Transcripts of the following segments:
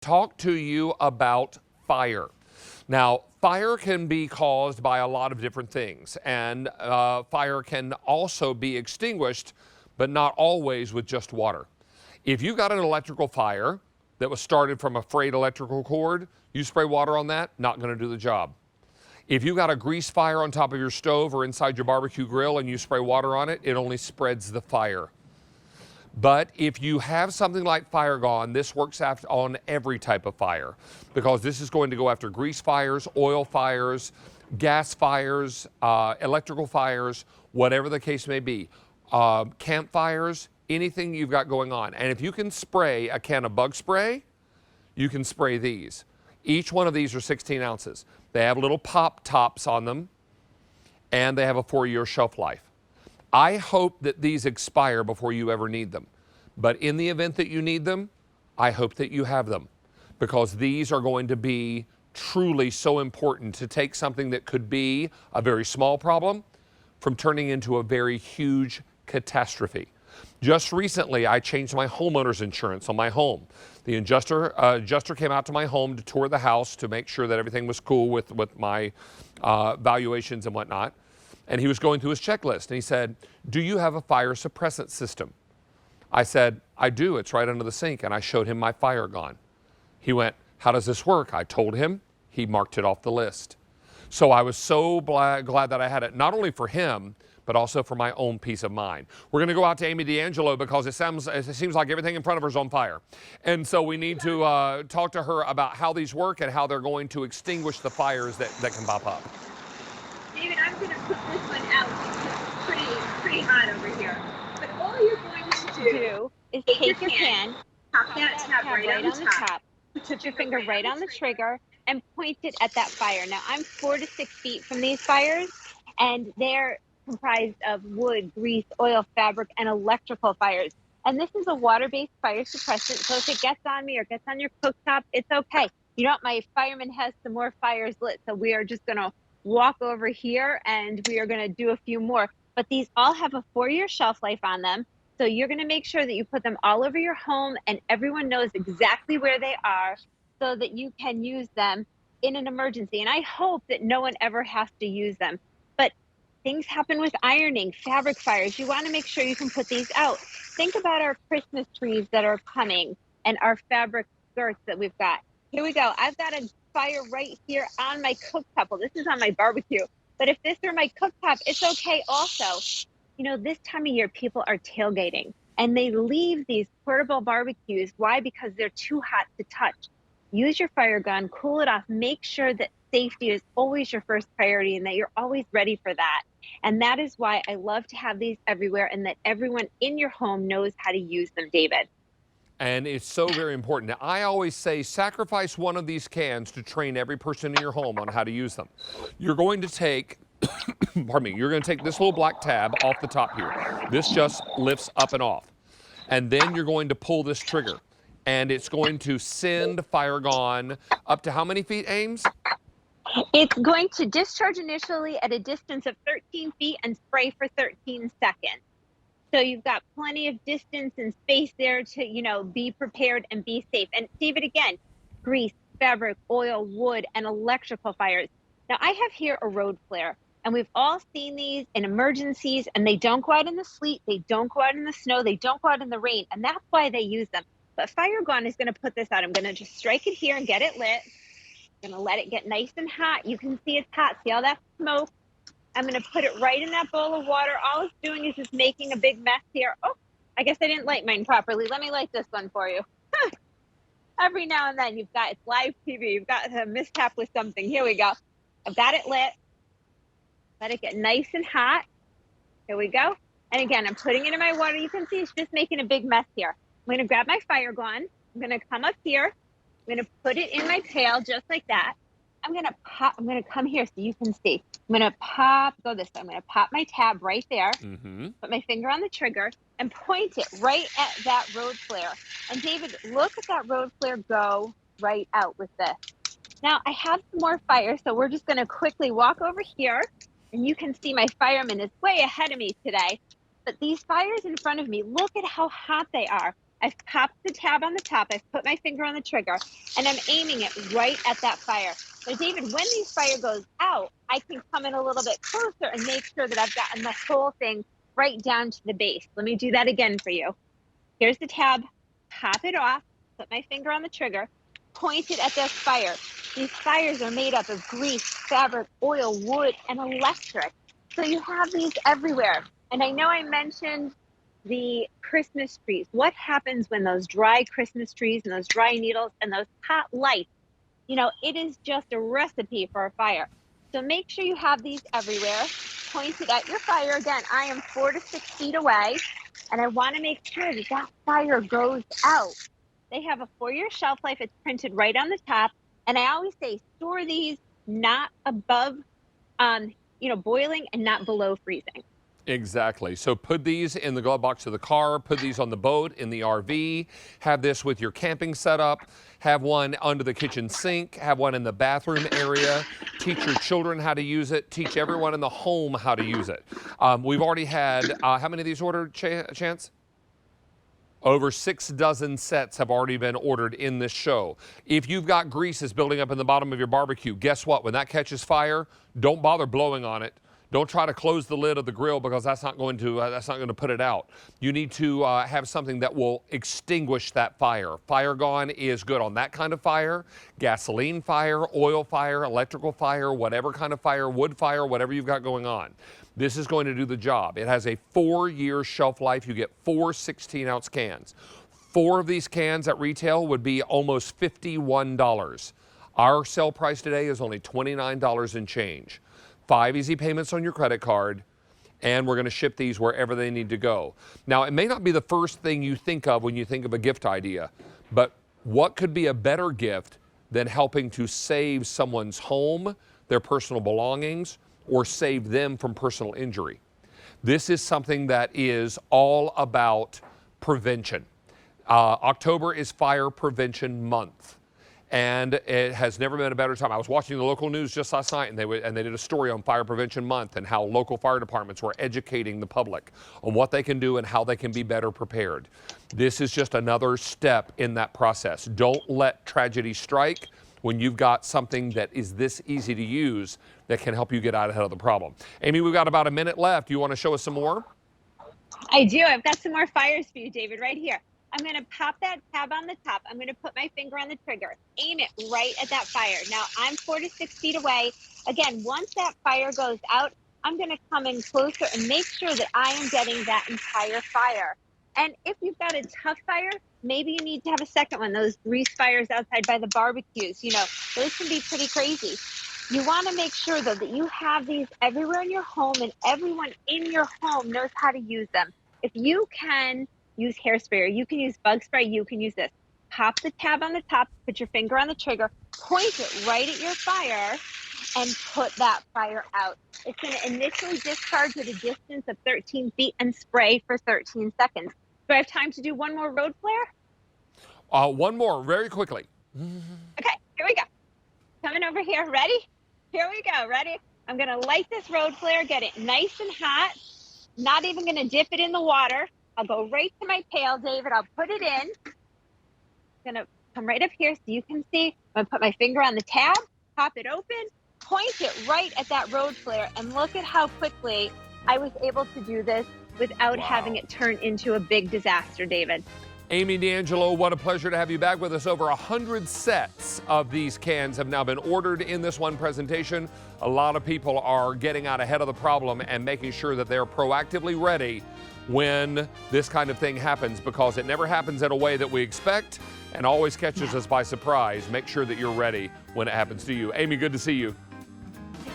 talk to you about fire. Now, fire can be caused by a lot of different things, and fire can also be extinguished, but not always with just water. If you got an electrical fire that was started from a frayed electrical cord, you spray water on that, not going to do the job. If you got a grease fire on top of your stove or inside your barbecue grill and you spray water on it, it only spreads the fire. But if you have something like Fire Gone, this works on every type of fire, because this is going to go after grease fires, oil fires, gas fires, electrical fires, whatever the case may be, campfires, anything you've got going on. And if you can spray a can of bug spray, you can spray these. Each one of these are 16 ounces. They have little pop tops on them, and they have a 4-year shelf life. I hope that these expire before you ever need them. But in the event that you need them, I hope that you have them, because these are going to be truly so important to take something that could be a very small problem from turning into a very huge catastrophe. Just recently, I changed my homeowner's insurance on my home. The adjuster came out to my home to tour the house to make sure that everything was cool with my valuations and whatnot. And he was going through his checklist, and he said, "Do you have a fire suppressant system?" I said, "I do. It's right under the sink." And I showed him my Fire Gone. He went, "How does this work?" I told him. He marked it off the list. So I was so glad that I had it, not only for him, but also for my own peace of mind. We're going to go out to Amy D'Angelo, because it seems like everything in front of her is on fire. And so we need to talk to her about how these work and how they're going to extinguish the fires that can pop up. David, I'm going to put this one out because it's pretty hot over here. But all you're going to do is take your can, pop that tab right on the top, put your finger right on the trigger, and point it at that fire. Now, I'm 4 to 6 feet from these fires, and they're comprised of wood, grease, oil, fabric, and electrical fires. And this is a water-based fire suppressant, so if it gets on me or gets on your cooktop, it's okay. You know what? My fireman has some more fires lit, so we are just going to walk over here and we are going to do a few more. But these all have a 4-year shelf life on them. So you're going to make sure that you put them all over your home and everyone knows exactly where they are so that you can use them in an emergency. And I hope that no one ever has to use them. But things happen with ironing, fabric fires. You want to make sure you can put these out. Think about our Christmas trees that are coming and our fabric skirts that we've got. Here we go. I've got a fire right here on my cooktop. Well, this is on my barbecue, but if this were my cooktop, it's okay also. You know, this time of year, people are tailgating and they leave these portable barbecues. Why? Because they're too hot to touch. Use your fire gun, cool it off, make sure that safety is always your first priority and that you're always ready for that. And that is why I love to have these everywhere and that everyone in your home knows how to use them, David. And it's so very important. Now, I always say sacrifice one of these cans to train every person in your home on how to use them. You're going to take, pardon me, you're going to take this little black tab off the top here. This just lifts up and off. And then you're going to pull this trigger. And it's going to send Fire Gone up to how many feet, Ames? It's going to discharge initially at a distance of 13 feet and spray for 13 seconds. So you've got plenty of distance and space there to, you know, be prepared and be safe. And David, again, grease, fabric, oil, wood, and electrical fires. Now I have here a road flare, and we've all seen these in emergencies, and they don't go out in the sleet, they don't go out in the snow, they don't go out in the rain, and that's why they use them. But Fire Gone is going to put this out. I'm going to just strike it here and get it lit. I'm going to let it get nice and hot. You can see it's hot. See all that smoke? I'm going to put it right in that bowl of water. All it's doing is just making a big mess here. Oh, I guess I didn't light mine properly. Let me light this one for you. Every now and then you've got, it's live TV. You've got a mishap with something. Here we go. I've got it lit. Let it get nice and hot. Here we go. And again, I'm putting it in my water. You can see it's just making a big mess here. I'm going to grab my Fire Gone. I'm going to come up here. I'm going to put it in my pail just like that. I'm going to come here so you can see. I'm going to go this way. I'm going to pop my tab right there, put my finger on the trigger, and point it right at that road flare. And David, look at that road flare go right out with this. Now, I have some more fire, so we're just going to quickly walk over here, and you can see my fireman is way ahead of me today. But these fires in front of me, look at how hot they are. I've popped the tab on the top, I've put my finger on the trigger, and I'm aiming it right at that fire. So David, when the fire goes out, I can come in a little bit closer and make sure that I've gotten the whole thing right down to the base. Let me do that again for you. Here's the tab, pop it off, put my finger on the trigger, point it at this fire. These fires are made up of grease, fabric, oil, wood, and electric. So you have these everywhere. And I know I mentioned the Christmas trees. What happens when those dry Christmas trees and those dry needles and those hot lights, you know, it is just a recipe for a fire. So make sure you have these everywhere. Point it at your fire. Again, I am 4 to 6 feet away, and I want to make sure that that fire goes out. They have a 4-year shelf life. It's printed right on the top. And I always say, store these not above, boiling and not below freezing. Exactly. So put these in the glove box of the car, put these on the boat, in the RV, have this with your camping setup, have one under the kitchen sink, have one in the bathroom area, teach your children how to use it, teach everyone in the home how to use it. We've already had, how many of these ordered, Chance? Over 6 dozen sets have already been ordered in this show. If you've got greases building up in the bottom of your barbecue, guess what? When that catches fire, don't bother blowing on it. Don't try to close the lid of the grill because that's not going to put it out. You need to have something that will extinguish that fire. Fire Gone is good on that kind of fire, gasoline fire, oil fire, electrical fire, whatever kind of fire, wood fire, whatever you've got going on. This is going to do the job. It has a 4-year shelf life. You get 4 16-ounce cans. 4 of these cans at retail would be almost $51. Our sale price today is only $29 and change. 5 easy payments on your credit card, and we're going to ship these wherever they need to go. Now, it may not be the first thing you think of when you think of a gift idea, but what could be a better gift than helping to save someone's home, their personal belongings, or save them from personal injury? This is something that is all about prevention. October is Fire Prevention Month. And it has never been a better time. I was watching the local news just last night, and they did a story on Fire Prevention Month and how local fire departments were educating the public on what they can do and how they can be better prepared. This is just another step in that process. Don't let tragedy strike when you've got something that is this easy to use that can help you get out ahead of the problem. Amy, we've got about a minute left. You want to show us some more? I do. I've got some more fires for you, David, right here. I'm going to pop that tab on the top. I'm going to put my finger on the trigger, aim it right at that fire. Now, I'm 4 to 6 feet away. Again, once that fire goes out, I'm going to come in closer and make sure that I am getting that entire fire. And if you've got a tough fire, maybe you need to have a second one. Those grease fires outside by the barbecues, those can be pretty crazy. You want to make sure, though, that you have these everywhere in your home and everyone in your home knows how to use them. If you can use hairspray, or you can use bug spray, you can use this. Pop the tab on the top, put your finger on the trigger, point it right at your fire, and put that fire out. It's going to initially discharge at a distance of 13 feet and spray for 13 seconds. Do I have time to do one more road flare? One more, very quickly. Okay, here we go. Coming over here, ready? Here we go, ready? I'm going to light this road flare, get it nice and hot. Not even going to dip it in the water. I'll go right to my pail, David. I'll put it in. I'm going to come right up here so you can see. I'm going to put my finger on the tab, pop it open, point it right at that road flare, and look at how quickly I was able to do this without having it turn into a big disaster, David. Amy D'Angelo, what a pleasure to have you back with us. Over 100 sets of these cans have now been ordered in this one presentation. A lot of people are getting out ahead of the problem and making sure that they're proactively ready when this kind of thing happens, because it never happens in a way that we expect and always catches us by surprise. Make sure that you're ready when it happens to you. Amy, good to see you.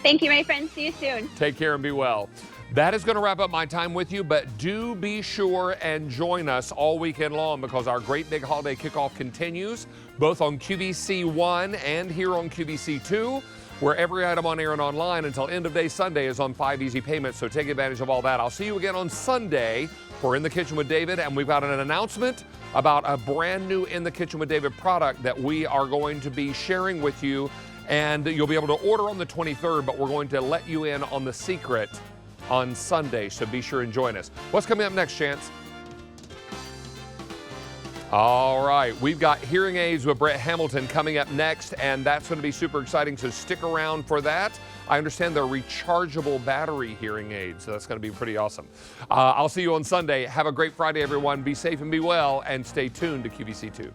Thank you, my friend. See you soon. Take care and be well. That is going to wrap up my time with you, but do be sure and join us all weekend long, because our great big holiday kickoff continues, both on QVC 1 and here on QVC 2, where every item on air and online until end of day Sunday is on 5 easy payments, so take advantage of all that. I'll see you again on Sunday for In the Kitchen with David, and we've got an announcement about a brand new In the Kitchen with David product that we are going to be sharing with you, and you'll be able to order on the 23rd, but we're going to let you in on the secret on Sunday, so be sure and join us. What's coming up next, Chance? All right, we've got hearing aids with Brett Hamilton coming up next, and that's going to be super exciting, so stick around for that. I understand they're rechargeable battery hearing aids, so that's going to be pretty awesome. I'll see you on Sunday. Have a great Friday, everyone. Be safe and be well, and stay tuned to QVC2.